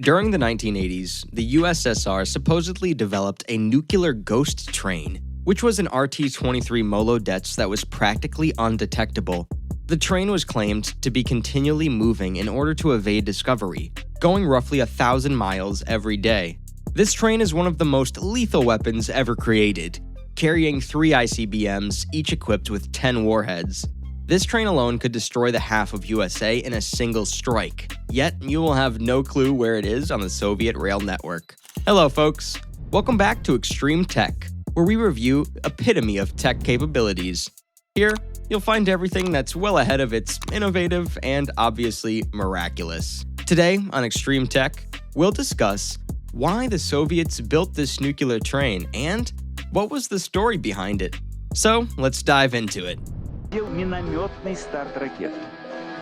During the 1980s, the USSR supposedly developed a nuclear ghost train, which was an RT-23 molodets that was practically undetectable. The train was claimed to be continually moving in order to evade discovery, going roughly 1,000 miles every day. This train is one of the most lethal weapons ever created, carrying 3 ICBMs, each equipped with 10 warheads. This train alone could destroy the half of USA in a single strike, yet you will have no clue where it is on the Soviet rail network. Hello folks, welcome back to Extreme Tech, where we review epitome of tech capabilities. Here, you'll find everything that's well ahead of its innovative and obviously miraculous. Today on Extreme Tech, we'll discuss why the Soviets built this nuclear train and what was the story behind it. So let's dive into it. Минометный старт ракет.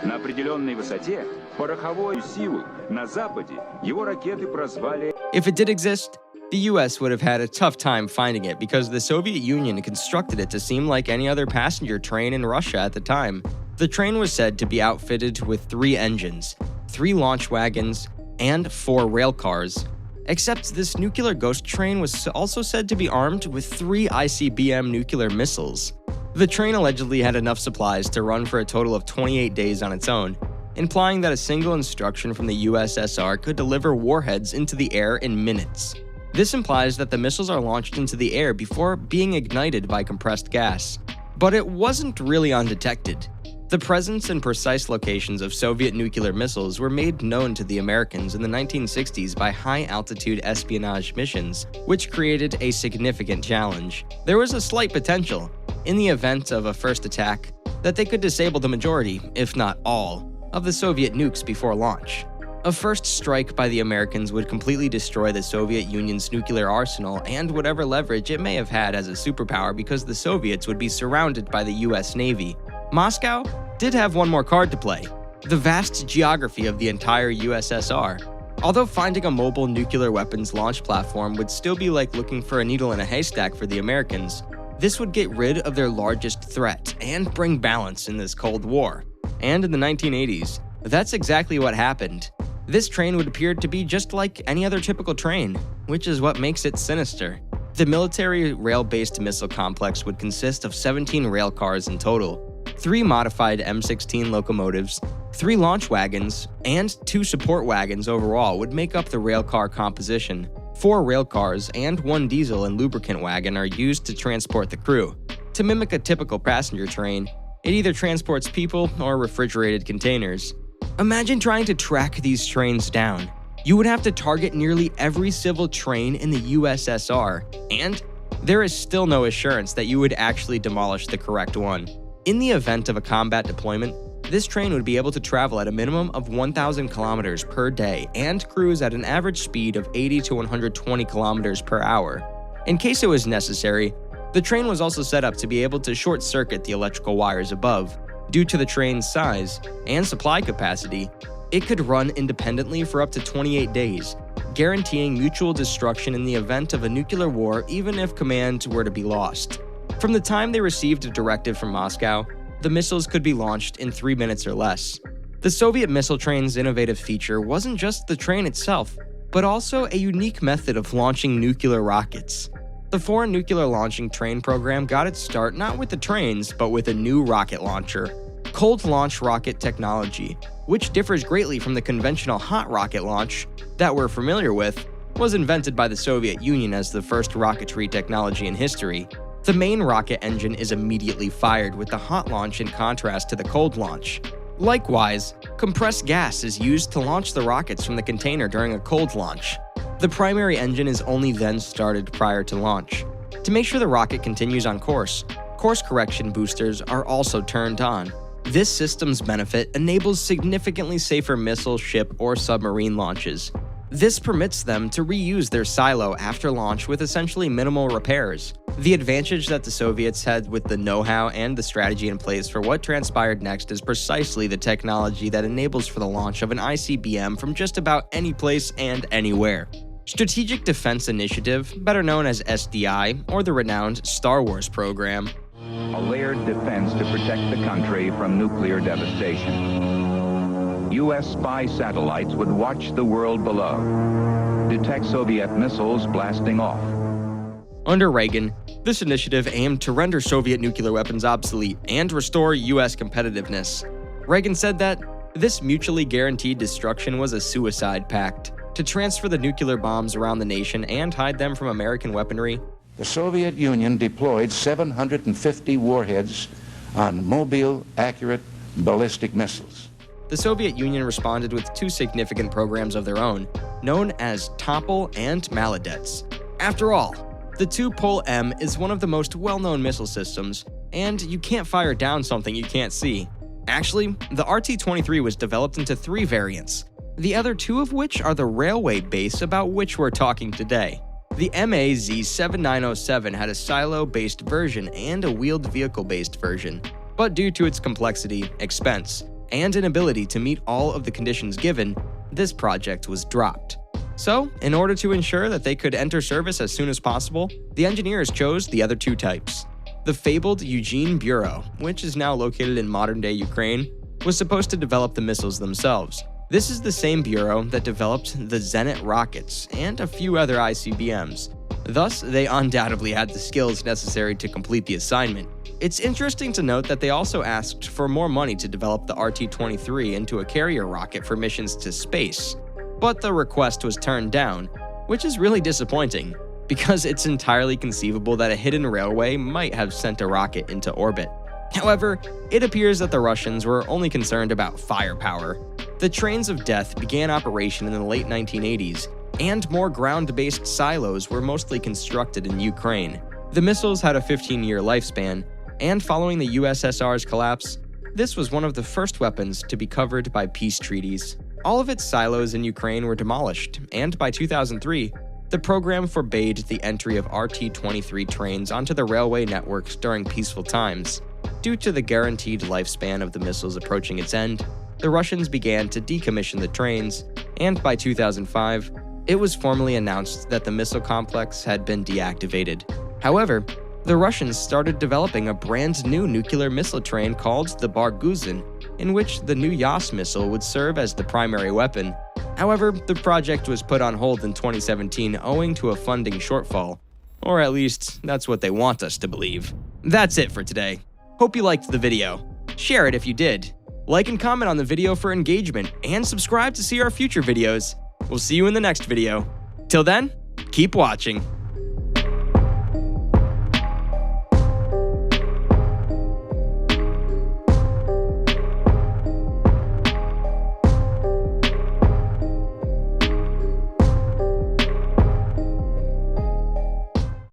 На определенной высоте пороховую силу на западе его ракеты прозвали. If it did exist, the US would have had a tough time finding it because the Soviet Union constructed it to seem like any other passenger train in Russia at the time. The train was said to be outfitted with 3 engines, 3 launch wagons, and 4 rail cars. Except this nuclear ghost train was also said to be armed with 3 ICBM nuclear missiles. The train allegedly had enough supplies to run for a total of 28 days on its own, implying that a single instruction from the USSR could deliver warheads into the air in minutes. This implies that the missiles are launched into the air before being ignited by compressed gas. But it wasn't really undetected. The presence and precise locations of Soviet nuclear missiles were made known to the Americans in the 1960s by high-altitude espionage missions, which created a significant challenge. There was a slight potential, in the event of a first attack, that they could disable the majority, if not all, of the Soviet nukes before launch. A first strike by the Americans would completely destroy the Soviet Union's nuclear arsenal and whatever leverage it may have had as a superpower because the Soviets would be surrounded by the US Navy. Moscow did have one more card to play: the vast geography of the entire USSR. Although finding a mobile nuclear weapons launch platform would still be like looking for a needle in a haystack for the Americans, this would get rid of their largest threat and bring balance in this Cold War. And in the 1980s, that's exactly what happened. This train would appear to be just like any other typical train, which is what makes it sinister. The military rail-based missile complex would consist of 17 rail cars in total, 3 modified M16 locomotives, 3 launch wagons, and 2 support wagons overall would make up the railcar composition. 4 rail cars and 1 diesel and lubricant wagon are used to transport the crew. To mimic a typical passenger train, it either transports people or refrigerated containers. Imagine trying to track these trains down. You would have to target nearly every civil train in the USSR, and there is still no assurance that you would actually demolish the correct one. In the event of a combat deployment, this train would be able to travel at a minimum of 1,000 kilometers per day and cruise at an average speed of 80 to 120 kilometers per hour. In case it was necessary, the train was also set up to be able to short-circuit the electrical wires above. Due to the train's size and supply capacity, it could run independently for up to 28 days, guaranteeing mutual destruction in the event of a nuclear war even if command were to be lost. From the time they received a directive from Moscow, the missiles could be launched in 3 minutes or less. The Soviet missile train's innovative feature wasn't just the train itself, but also a unique method of launching nuclear rockets. The foreign nuclear launching train program got its start not with the trains, but with a new rocket launcher, cold launch rocket technology, which differs greatly from the conventional hot rocket launch that we're familiar with, was invented by the Soviet Union as the first rocketry technology in history. The main rocket engine is immediately fired with the hot launch in contrast to the cold launch. Likewise, compressed gas is used to launch the rockets from the container during a cold launch. The primary engine is only then started prior to launch. To make sure the rocket continues on course correction boosters are also turned on. This system's benefit enables significantly safer missile, ship, or submarine launches. This permits them to reuse their silo after launch with essentially minimal repairs. The advantage that the Soviets had with the know-how and the strategy in place for what transpired next is precisely the technology that enables for the launch of an ICBM from just about any place and anywhere. Strategic Defense Initiative, better known as SDI, or the renowned Star Wars program. A layered defense to protect the country from nuclear devastation. U.S. spy satellites would watch the world below, detect Soviet missiles blasting off. Under Reagan, this initiative aimed to render Soviet nuclear weapons obsolete and restore U.S. competitiveness. Reagan said that this mutually guaranteed destruction was a suicide pact to transfer the nuclear bombs around the nation and hide them from American weaponry. The Soviet Union deployed 750 warheads on mobile, accurate ballistic missiles. The Soviet Union responded with two significant programs of their own, known as Topol and Maladets. After all, the Tupol-M is one of the most well-known missile systems, and you can't fire down something you can't see. Actually, the RT-23 was developed into 3 variants, the other 2 of which are the railway base about which we're talking today. The MAZ-7907 had a silo-based version and a wheeled vehicle-based version, but due to its complexity, expense, and inability to meet all of the conditions given, this project was dropped. So, in order to ensure that they could enter service as soon as possible, the engineers chose the other 2 types. The fabled Eugene Bureau, which is now located in modern-day Ukraine, was supposed to develop the missiles themselves. This is the same bureau that developed the Zenit rockets and a few other ICBMs. Thus, they undoubtedly had the skills necessary to complete the assignment. It's interesting to note that they also asked for more money to develop the RT-23 into a carrier rocket for missions to space. But the request was turned down, which is really disappointing, because it's entirely conceivable that a hidden railway might have sent a rocket into orbit. However, it appears that the Russians were only concerned about firepower. The Trains of Death began operation in the late 1980s, and more ground-based silos were mostly constructed in Ukraine. The missiles had a 15-year lifespan, and following the USSR's collapse, this was one of the first weapons to be covered by peace treaties. All of its silos in Ukraine were demolished, and by 2003, the program forbade the entry of RT-23 trains onto the railway networks during peaceful times. Due to the guaranteed lifespan of the missiles approaching its end, the Russians began to decommission the trains, and by 2005, it was formally announced that the missile complex had been deactivated. However, the Russians started developing a brand new nuclear missile train called the Barguzin, in which the new Yas missile would serve as the primary weapon. However, the project was put on hold in 2017 owing to a funding shortfall. Or at least, that's what they want us to believe. That's it for today. Hope you liked the video. Share it if you did. Like and comment on the video for engagement, and subscribe to see our future videos. We'll see you in the next video. Till then, keep watching.